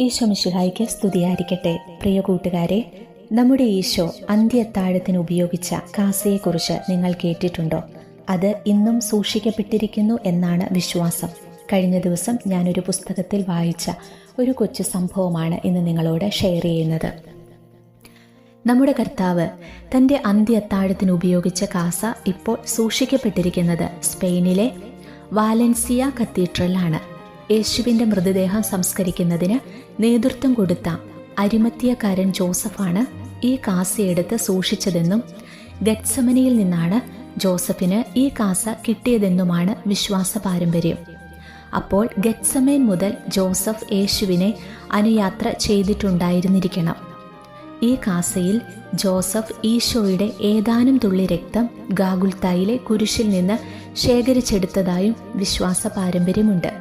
ഈശോ മിശിഹായ്ക്ക് സ്തുതിയായിരിക്കട്ടെ. പ്രിയ കൂട്ടുകാരെ, നമ്മുടെ ഈശോ അന്ത്യത്താഴത്തിന് ഉപയോഗിച്ച കാസയെക്കുറിച്ച് നിങ്ങൾ കേട്ടിട്ടുണ്ടോ? അത് ഇന്നും സൂക്ഷിക്കപ്പെട്ടിരിക്കുന്നു എന്നാണ് വിശ്വാസം. കഴിഞ്ഞ ദിവസം ഞാനൊരു പുസ്തകത്തിൽ വായിച്ച ഒരു കൊച്ചു സംഭവമാണ് ഇന്ന് നിങ്ങളോട് ഷെയർ ചെയ്യുന്നത്. നമ്മുടെ കർത്താവ് തൻ്റെ അന്ത്യത്താഴത്തിന് ഉപയോഗിച്ച കാസ ഇപ്പോൾ സൂക്ഷിക്കപ്പെട്ടിരിക്കുന്നത് സ്പെയിനിലെ വാലൻസിയ കത്തീഡ്രലാണ്. യേശുവിൻ്റെ മൃതദേഹം സംസ്കരിക്കുന്നതിന് നേതൃത്വം കൊടുത്ത അരിമത്തിയക്കാരൻ ജോസഫാണ് ഈ കാസയെടുത്ത് സൂക്ഷിച്ചതെന്നും ഗെത്സമനിയിൽ നിന്നാണ് ജോസഫിന് ഈ കാസ കിട്ടിയതെന്നുമാണ് വിശ്വാസ പാരമ്പര്യം. അപ്പോൾ ഗെത്സമേൻ മുതൽ ജോസഫ് യേശുവിനെ അനുയാത്ര ചെയ്തിട്ടുണ്ടായിരുന്നിരിക്കണം. ഈ കാസയിൽ ജോസഫ് ഈശോയുടെ ഏതാനും തുള്ളി രക്തം ഗാഗുൽത്തായിലെ കുരിശിൽ നിന്ന് ശേഖരിച്ചെടുത്തതായും വിശ്വാസ പാരമ്പര്യമുണ്ട്.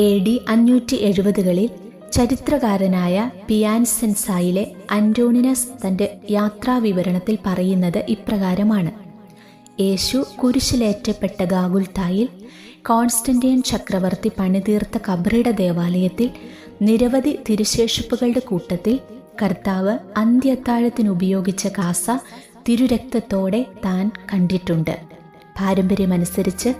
AD 570-കളിൽ ചരിത്രകാരനായ പിയാൻസെൻസായിലെ അന്റോണിനസ് തൻ്റെ യാത്രാവിവരണത്തിൽ പറയുന്നത് ഇപ്രകാരമാണ്: യേശു കുരിശിലേറ്റപ്പെട്ട ഗാഗുൽത്തായിൽ കോൺസ്റ്റന്റൈൻ ചക്രവർത്തി പണിതീർത്ത കബറിട ദേവാലയത്തിൽ നിരവധി തിരുശേഷിപ്പുകളുടെ കൂട്ടത്തിൽ കർത്താവ് അന്ത്യത്താഴത്തിനുപയോഗിച്ച കാസ തിരുരക്തത്തോടെ താൻ കണ്ടിട്ടുണ്ട്. പാരമ്പര്യമനുസരിച്ച്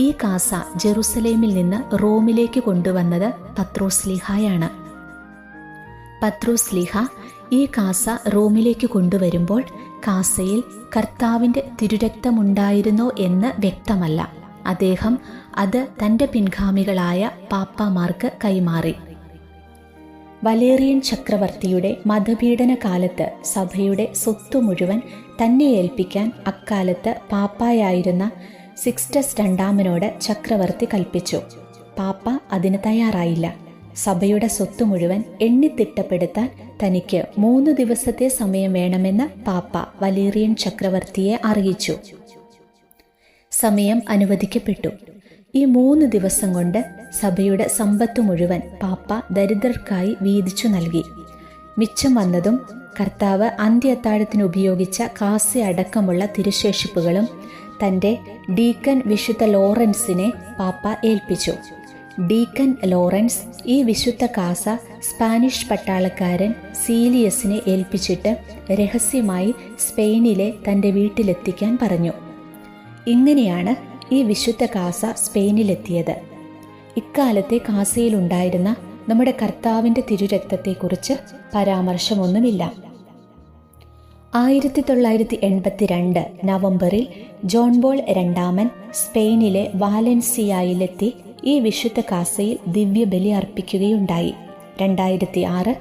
ഈ കാസ ജെറുസലേമിൽ നിന്ന് റോമിലേക്ക് കൊണ്ടുവന്നത് പത്രോസ്ലീഹായാണ്. പത്രോസ്ലീഹ ഈ കാസ റോമിലേക്ക് കൊണ്ടുവരുമ്പോൾ കാസയിൽ കർത്താവിൻ്റെ തിരുരക്തമുണ്ടായിരുന്നോ എന്ന് വ്യക്തമല്ല. അദ്ദേഹം അത് തൻ്റെ പിൻഗാമികളായ പാപ്പാമാർക്ക് കൈമാറി. വലേറിയൻ ചക്രവർത്തിയുടെ മതപീഡന കാലത്ത് സഭയുടെ സ്വത്ത് മുഴുവൻ തന്നെ ഏൽപ്പിക്കാൻ അക്കാലത്ത് പാപ്പായായിരുന്ന സിക്സ്റ്റസ് II ചക്രവർത്തി കൽപ്പിച്ചു. പാപ്പ അതിന് തയ്യാറായില്ല. സഭയുടെ സ്വത്ത് മുഴുവൻ എണ്ണിത്തിട്ടപ്പെടുത്താൻ തനിക്ക് 3 ദിവസത്തെ സമയം വേണമെന്ന് പാപ്പ വലേറിയൻ ചക്രവർത്തിയെ അറിയിച്ചു. സമയം അനുവദിക്കപ്പെട്ടു. ഈ 3 ദിവസം കൊണ്ട് സഭയുടെ സമ്പത്ത് മുഴുവൻ പാപ്പ ദരിദ്രർക്കായി വീതിച്ചു നൽകി. മിച്ചം വന്നതും കർത്താവ് അന്ത്യത്താഴത്തിന് ഉപയോഗിച്ച കാസ അടക്കമുള്ള തിരുശേഷിപ്പുകളും തൻ്റെ ഡീക്കൻ വിശുദ്ധ ലോറൻസിനെ പാപ്പ ഏൽപ്പിച്ചു. ഡീക്കൻ ലോറൻസ് ഈ വിശുദ്ധ കാസ സ്പാനിഷ് പട്ടാളക്കാരൻ സീലിയസിനെ ഏൽപ്പിച്ചിട്ട് രഹസ്യമായി സ്പെയിനിലെ തൻ്റെ വീട്ടിലെത്തിക്കാൻ പറഞ്ഞു. ഇങ്ങനെയാണ് ഈ വിശുദ്ധ കാസ സ്പെയിനിലെത്തിയത്. ഇക്കാലത്തെ കാസയിലുണ്ടായിരുന്ന നമ്മുടെ കർത്താവിൻ്റെ തിരുരക്തത്തെക്കുറിച്ച് പരാമർശമൊന്നുമില്ല. 1982 നവംബറിൽ ജോൺ ബോൾ II സ്പെയിനിലെ വാലൻസിയയിലെത്തി ഈ വിശുദ്ധ കാസയിൽ ദിവ്യബലി അർപ്പിക്കുകയുണ്ടായി. 2006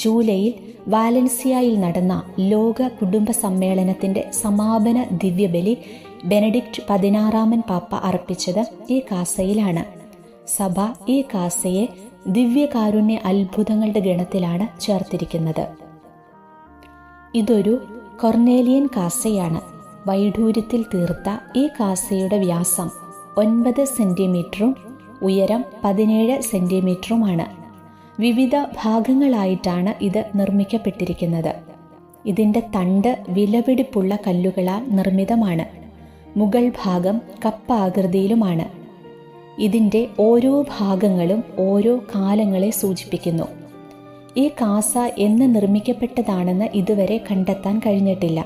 ജൂലൈയിൽ വാലൻസിയയിൽ നടന്ന ലോക കുടുംബ സമ്മേളനത്തിൻ്റെ സമാപന ദിവ്യബലി ബെനഡിക്റ്റ് 16 പാപ്പ അർപ്പിച്ചത് ഈ കാസയിലാണ്. സഭ ഈ കാസയെ ദിവ്യകാരുണ്യ അത്ഭുതങ്ങളുടെ ഗണത്തിലാണ് ചേർത്തിരിക്കുന്നത്. ഇതൊരു കൊർണേലിയൻ കാസയാണ്. വൈഡൂര്യത്തിൽ തീർത്ത ഈ കാസയുടെ വ്യാസം 9 സെന്റിമീറ്ററും ഉയരം 17 സെന്റിമീറ്ററുമാണ്. വിവിധ ഭാഗങ്ങളായിട്ടാണ് ഇത് നിർമ്മിക്കപ്പെട്ടിരിക്കുന്നത്. ഇതിൻ്റെ തണ്ട് വിലപിടിപ്പുള്ള കല്ലുകളാൽ നിർമ്മിതമാണ്. മുകൾ ഭാഗം കപ്പ ആകൃതിയിലുമാണ്. ഇതിൻ്റെ ഓരോ ഭാഗങ്ങളും ഓരോ കാലങ്ങളെ സൂചിപ്പിക്കുന്നു. ഈ കാസ എന്ന് നിർമ്മിക്കപ്പെട്ടതാണെന്ന് ഇതുവരെ കണ്ടെത്താൻ കഴിഞ്ഞിട്ടില്ല.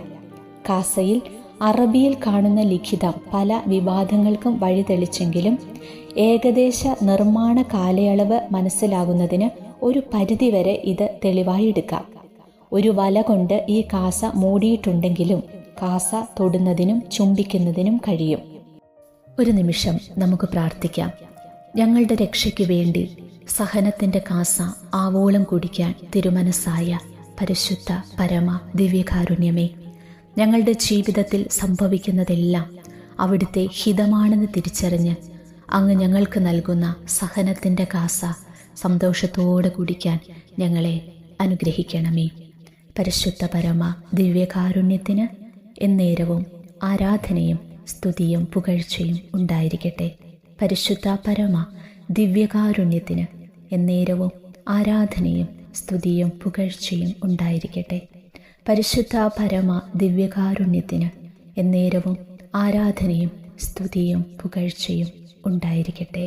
കാസയിൽ അറബിയിൽ കാണുന്ന ലിഖിതം പല വിവാദങ്ങൾക്കും വഴിതെളിച്ചെങ്കിലും ഏകദേശ നിർമ്മാണ കാലയളവ് മനസ്സിലാകുന്നതിന് ഒരു പരിധിവരെ ഇത് തെളിവായി എടുക്കാം. ഒരു വല കൊണ്ട് ഈ കാസ മൂടിയിട്ടുണ്ടെങ്കിലും കാസ തൊടുന്നതിനും ചുംബിക്കുന്നതിനും കഴിയും. ഒരു നിമിഷം നമുക്ക് പ്രാർത്ഥിക്കാം. ഞങ്ങളുടെ രക്ഷയ്ക്ക് വേണ്ടി സഹനത്തിൻ്റെ കാസ ആവോളം കുടിക്കാൻ തിരുമനസ്സായ പരിശുദ്ധ പരമ ദിവ്യകാരുണ്യമേ, ഞങ്ങളുടെ ജീവിതത്തിൽ സംഭവിക്കുന്നതെല്ലാം അവിടുത്തെ ഹിതമാണെന്ന് തിരിച്ചറിഞ്ഞ് അങ്ങ് ഞങ്ങൾക്ക് നൽകുന്ന സഹനത്തിൻ്റെ കാസ സന്തോഷത്തോടെ കുടിക്കാൻ ഞങ്ങളെ അനുഗ്രഹിക്കണമേ. പരിശുദ്ധ പരമ ദിവ്യകാരുണ്യത്തിന് എന്നേരവും ആരാധനയും സ്തുതിയും പുകഴ്ചയും ഉണ്ടായിരിക്കട്ടെ. പരിശുദ്ധ പരമ ദിവ്യകാരുണ്യത്തിന് എന്നേരവും ആരാധനയും സ്തുതിയും പുകഴ്ചയും ഉണ്ടായിരിക്കട്ടെ. പരിശുദ്ധ പരമ ദിവ്യകാരുണ്യത്തിന് എന്നേരവും ആരാധനയും സ്തുതിയും പുകഴ്ചയും ഉണ്ടായിരിക്കട്ടെ.